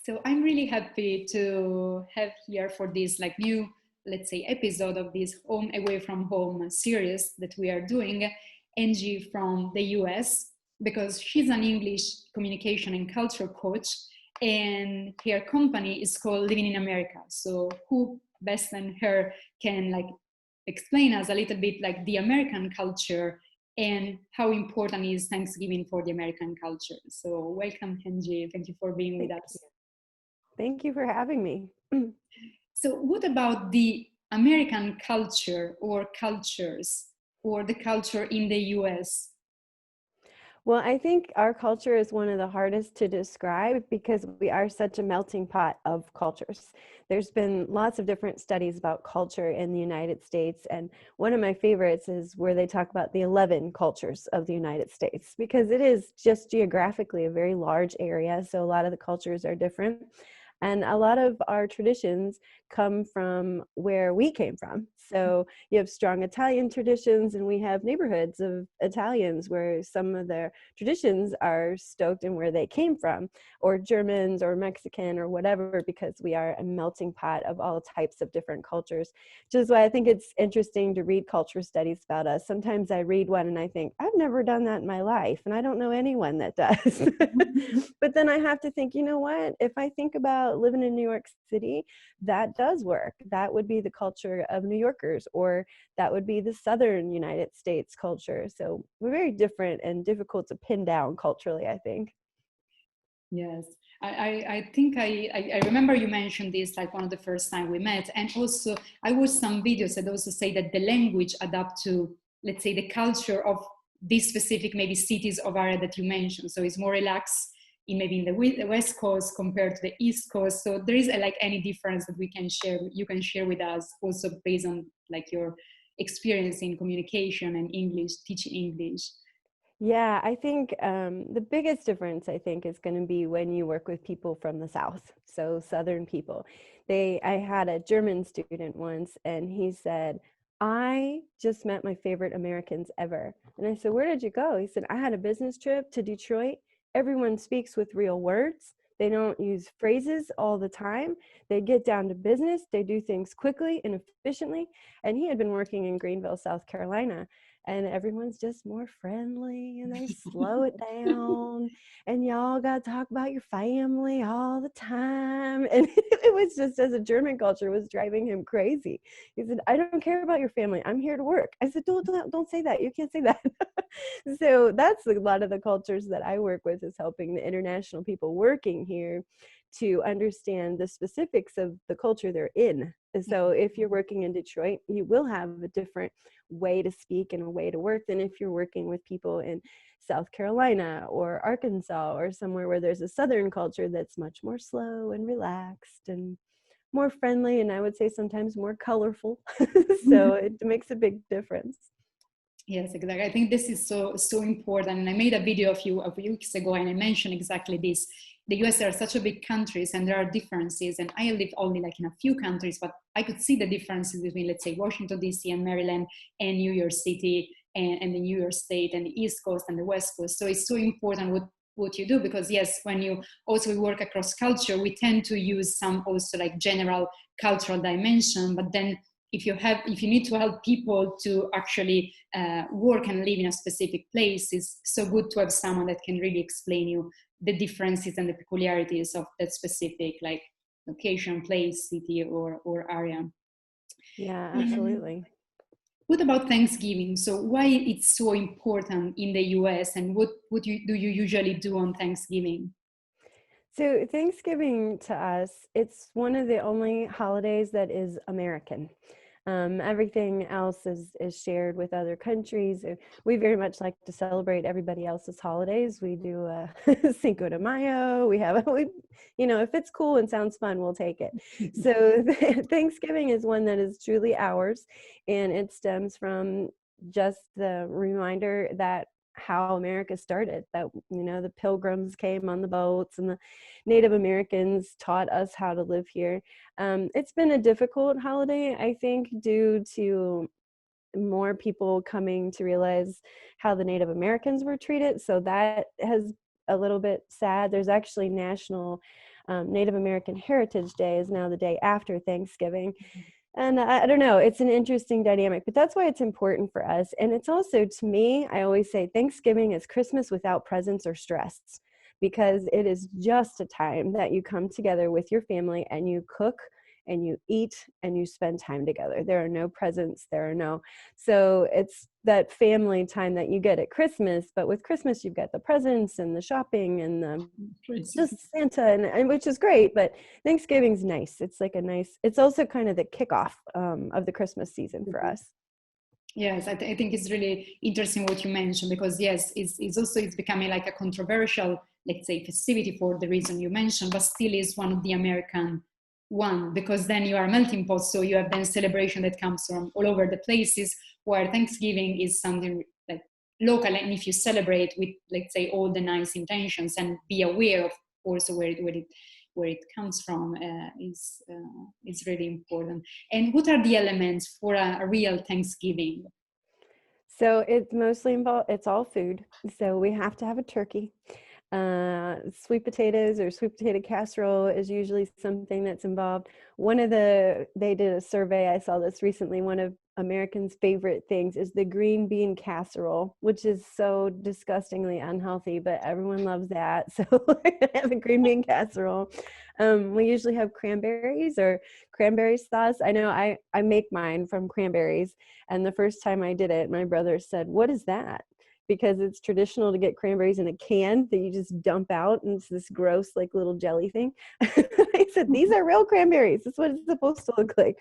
So I'm really happy to have here for this like new, let's say, episode of this Home Away from Home series that we are doing, Angie from the US, because she's an English communication and culture coach, and her company is called Living in America. So who best than her can like explain us a little bit like the American culture and how important is Thanksgiving for the American culture. So welcome, Angie. Thank you for being with Thank us. thank you for having me. So, what about the American culture or cultures or the culture in the US? Well, I think our culture is one of the hardest to describe because we are such a melting pot of cultures. There's been lots of different studies about culture in the United States, and one of my favorites is where they talk about the 11 cultures of the United States because it is just geographically a very large area, so a lot of the cultures are different. And a lot of our traditions come from where we came from. So you have strong Italian traditions, and we have neighborhoods of Italians where some of their traditions are stoked in where they came from, or Germans or Mexican or whatever, because we are a melting pot of all types of different cultures, which is why I think it's interesting to read culture studies about us. Sometimes I read one and I think, I've never done that in my life, and I don't know anyone that does. But then I have to think, you know what? If I think about living in New York City, that does work. That would be the culture of New Yorkers, or that would be the Southern United States culture. So we're very different and difficult to pin down culturally, I think. Yes, I think I remember you mentioned this like one of the first time we met, and also I watched some videos that also say that the language adapt to, let's say, the culture of these specific maybe cities of area that you mentioned. So it's more relaxed in maybe in the West Coast compared to the East Coast. So there is like any difference that we can share, you can share with us also based on like your experience in communication and English, teaching English. Yeah, I think the biggest difference, I think, is going to be when you work with people from the South, so Southern people. I had a German student once, and he said, I just met my favorite Americans ever. And I said, where did you go? He said, I had a business trip to Detroit. Everyone speaks with real words. They don't use phrases all the time. They get down to business. They do things quickly and efficiently. And he had been working in Greenville, South Carolina, and everyone's just more friendly and they slow it down, and y'all got to talk about your family all the time. And it was just, as a German culture, was driving him crazy. He said, I don't care about your family, I'm here to work. I said, don't say that, you can't say that. So that's a lot of the cultures that I work with, is helping the international people working here to understand the specifics of the culture they're in. So if you're working in Detroit, you will have a different way to speak and a way to work than if you're working with people in South Carolina or Arkansas or somewhere where there's a Southern culture that's much more slow and relaxed and more friendly, and I would say sometimes more colorful. So it makes a big difference. Yes, exactly. I think this is so important. And I made a video a few weeks ago, and I mentioned exactly this. The US are such a big countries, and there are differences. And I live only like in a few countries, but I could see the differences between, let's say, Washington D.C. and Maryland, and New York City, and the New York State, and the East Coast and the West Coast. So it's so important what you do, because yes, when you also work across culture, we tend to use some also like general cultural dimension, but then if you need to help people to actually work and live in a specific place, it's so good to have someone that can really explain you the differences and the peculiarities of that specific like location, place, city, or area. Yeah, And absolutely. what about Thanksgiving? So why it's so important in the US, and do you usually do on Thanksgiving? So Thanksgiving to us, it's one of the only holidays that is American. Everything else is shared with other countries. We very much like to celebrate everybody else's holidays. We do Cinco de Mayo. If it's cool and sounds fun, we'll take it. So Thanksgiving is one that is truly ours, and it stems from just the reminder that how America started, that the pilgrims came on the boats and the Native Americans taught us how to live here. It's been a difficult holiday, I think, due to more people coming to realize how the Native Americans were treated. So that has a little bit sad. There's actually National Native American Heritage Day is now the day after Thanksgiving. And I don't know, it's an interesting dynamic, but that's why it's important for us. And it's also, to me, I always say Thanksgiving is Christmas without presents or stress, because it is just a time that you come together with your family and you cook and you eat and you spend time together. There are no presents, so it's that family time that you get at Christmas, but with Christmas you've got the presents and the shopping and the just Santa, and which is great, but Thanksgiving's nice. It's like it's also kind of the kickoff of the Christmas season for us. Yes, I think it's really interesting what you mentioned, because yes, it's becoming like a controversial, let's say, festivity for the reason you mentioned, but still is one of the American one, because then you are a melting pot, so you have then celebration that comes from all over the places, where Thanksgiving is something like local, and if you celebrate with, let's say, all the nice intentions and be aware of also where it comes from, is really important. And what are the elements for a real Thanksgiving? So it's mostly involved, it's all food. So we have to have a turkey. Sweet potatoes or sweet potato casserole is usually something that's involved. They did a survey, I saw this recently, one of Americans' favorite things is the green bean casserole, which is so disgustingly unhealthy, but everyone loves that. So we're gonna have a green bean casserole. We usually have cranberries or cranberry sauce. I know I make mine from cranberries, and the first time I did it, my brother said, "What is that?" Because it's traditional to get cranberries in a can that you just dump out, and it's this gross like little jelly thing. I said, these are real cranberries. This is what it's supposed to look like.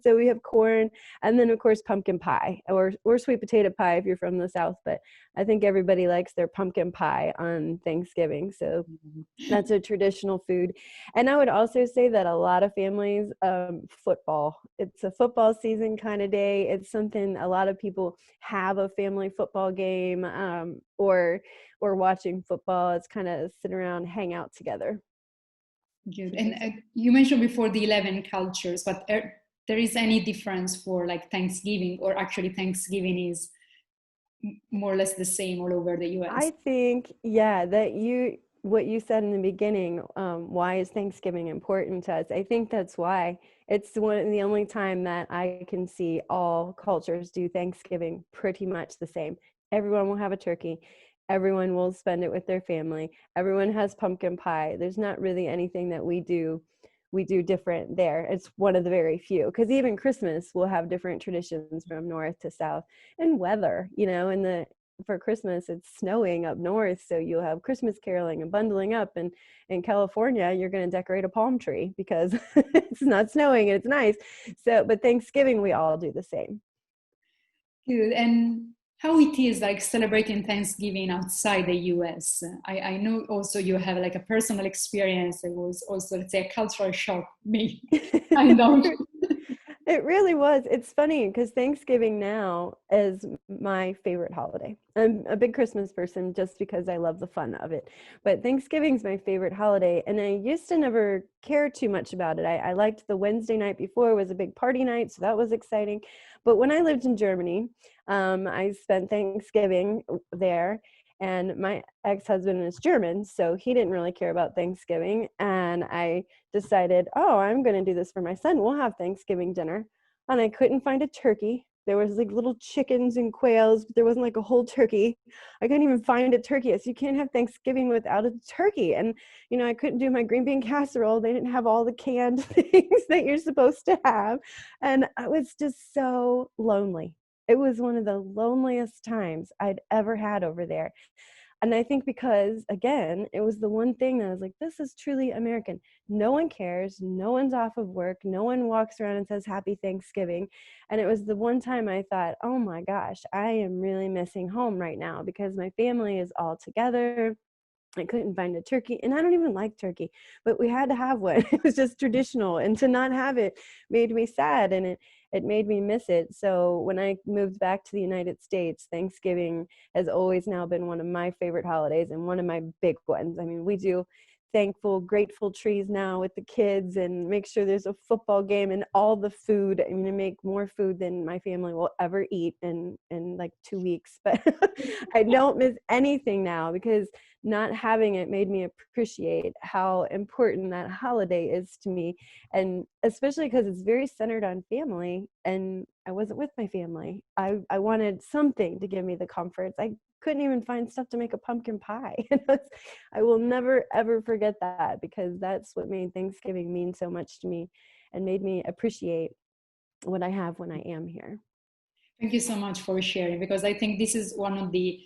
So we have corn, and then of course pumpkin pie or sweet potato pie if you're from the South, but I think everybody likes their pumpkin pie on Thanksgiving. So that's a traditional food. And I would also say that a lot of families, football, it's a football season kind of day. It's something a lot of people have a family football game, or watching football. It's kind of sit around, hang out together. Good. And you mentioned before the 11 cultures, but there is any difference for like Thanksgiving, or actually Thanksgiving is more or less the same all over the US? I think, yeah, what you said in the beginning, why is Thanksgiving important to us? I think that's why. It's the only time that I can see all cultures do Thanksgiving pretty much the same. Everyone will have a turkey. Everyone will spend it with their family. Everyone has pumpkin pie. There's not really anything that we do different there. It's one of the very few, because even Christmas will have different traditions from north to south, and weather, for Christmas it's snowing up north, so you'll have Christmas caroling and bundling up, and in California you're going to decorate a palm tree because it's not snowing and it's nice. So but Thanksgiving we all do the same. Good. And how it is like celebrating Thanksgiving outside the US? I know also you have like a personal experience. It was also, let's say, a cultural shock, maybe. I know. It really was. It's funny because Thanksgiving now is my favorite holiday. I'm a big Christmas person just because I love the fun of it. But Thanksgiving's my favorite holiday. And I used to never care too much about it. I liked the Wednesday night before was a big party night, so that was exciting. But when I lived in Germany, I spent Thanksgiving there. And my ex-husband is German, so he didn't really care about Thanksgiving. And I decided, oh, I'm going to do this for my son. We'll have Thanksgiving dinner. And I couldn't find a turkey. There was like little chickens and quails, but there wasn't like a whole turkey. I couldn't even find a turkey. So you can't have Thanksgiving without a turkey. And, I couldn't do my green bean casserole. They didn't have all the canned things that you're supposed to have. And I was just so lonely. It was one of the loneliest times I'd ever had over there. And I think because, again, it was the one thing that I was like, this is truly American. No one cares. No one's off of work. No one walks around and says Happy Thanksgiving. And it was the one time I thought, oh my gosh, I am really missing home right now because my family is all together. I couldn't find a turkey, and I don't even like turkey, but we had to have one. It was just traditional, and to not have it made me sad, and it made me miss it. So when I moved back to the United States, Thanksgiving has always now been one of my favorite holidays and one of my big ones. I mean, we do thankful, grateful trees now with the kids, and make sure there's a football game and all the food. I mean, I make more food than my family will ever eat in like 2 weeks, but I don't miss anything now, because not having it made me appreciate how important that holiday is to me. And especially because it's very centered on family, and I wasn't with my family. I wanted something to give me the comforts. I couldn't even find stuff to make a pumpkin pie. I will never, ever forget that, because that's what made Thanksgiving mean so much to me and made me appreciate what I have when I am here. Thank you so much for sharing, because I think this is one of the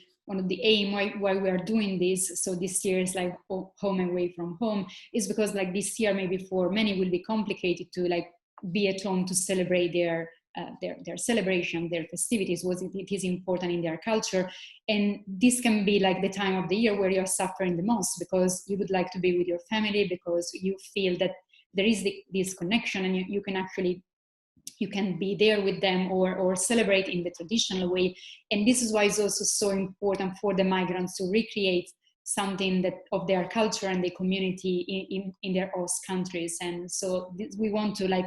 aim why we are doing this. So this year is like home away from home, is because like this year maybe for many will be complicated to like be at home to celebrate their celebration, their festivities, what it is important in their culture. And this can be like the time of the year where you're suffering the most, because you would like to be with your family, because you feel that there is this connection, and you can actually, you can be there with them or celebrate in the traditional way. And this is why it's also so important for the migrants to recreate something that of their culture and the community in their host countries. And so we want to like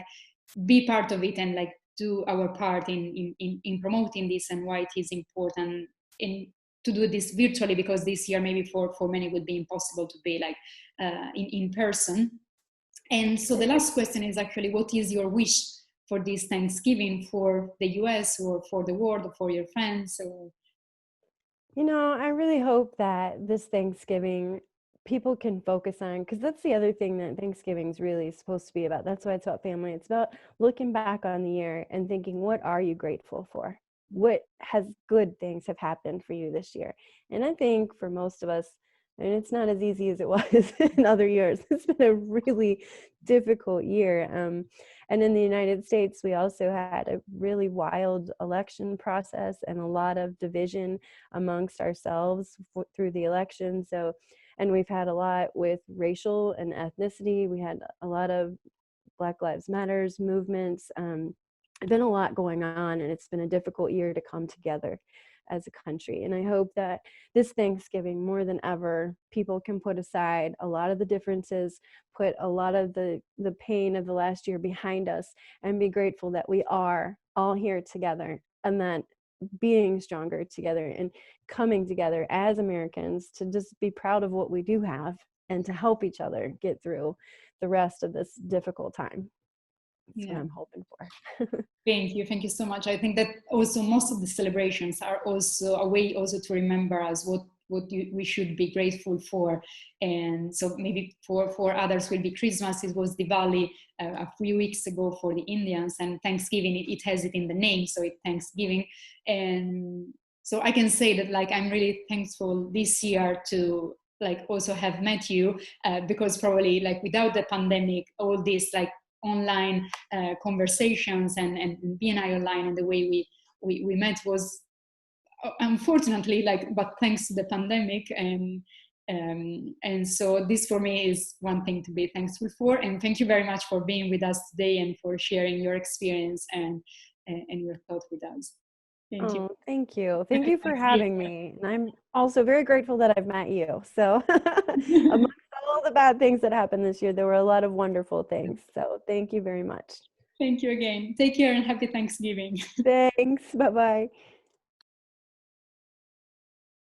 be part of it and like do our part in promoting this, and why it is important to do this virtually, because this year maybe for many would be impossible to be like in person. And so the last question is actually, what is your wish for this Thanksgiving for the US or for the world or for your friends? Or... You know, I really hope that this Thanksgiving people can focus on, because that's the other thing that Thanksgiving is really supposed to be about. That's why it's about family. It's about looking back on the year and thinking, what are you grateful for? What has good things have happened for you this year? And I think for most of us, and it's not as easy as it was in other years. It's been a really difficult year. And in the United States, we also had a really wild election process and a lot of division amongst ourselves through the election. So, and we've had a lot with racial and ethnicity. We had a lot of Black Lives Matters movements. Been a lot going on, and it's been a difficult year to come together as a country. And I hope that this Thanksgiving, more than ever, people can put aside a lot of the differences, put a lot of the pain of the last year behind us, and be grateful that we are all here together, and that being stronger together and coming together as Americans to just be proud of what we do have and to help each other get through the rest of this difficult time. That's what I'm hoping for. Thank you so much. I think that also most of the celebrations are also a way also to remember us what we should be grateful for. And so maybe for others will be Christmas. It was Diwali a few weeks ago for the Indians, and Thanksgiving, it has it in the name, so it's Thanksgiving. And so I can say that like I'm really thankful this year to like also have met you, because probably like without the pandemic, all this like online conversations and BNI online and the way we met was unfortunately like, but thanks to the pandemic. And so this for me is one thing to be thankful for. And thank you very much for being with us today and for sharing your experience and your thought with us. Thank you. Thank you. Thank you for having me. And I'm also very grateful that I've met you. So amongst all the bad things that happened this year, there were a lot of wonderful things. So thank you very much. Thank you again. Take care and happy Thanksgiving. Thanks. Bye-bye.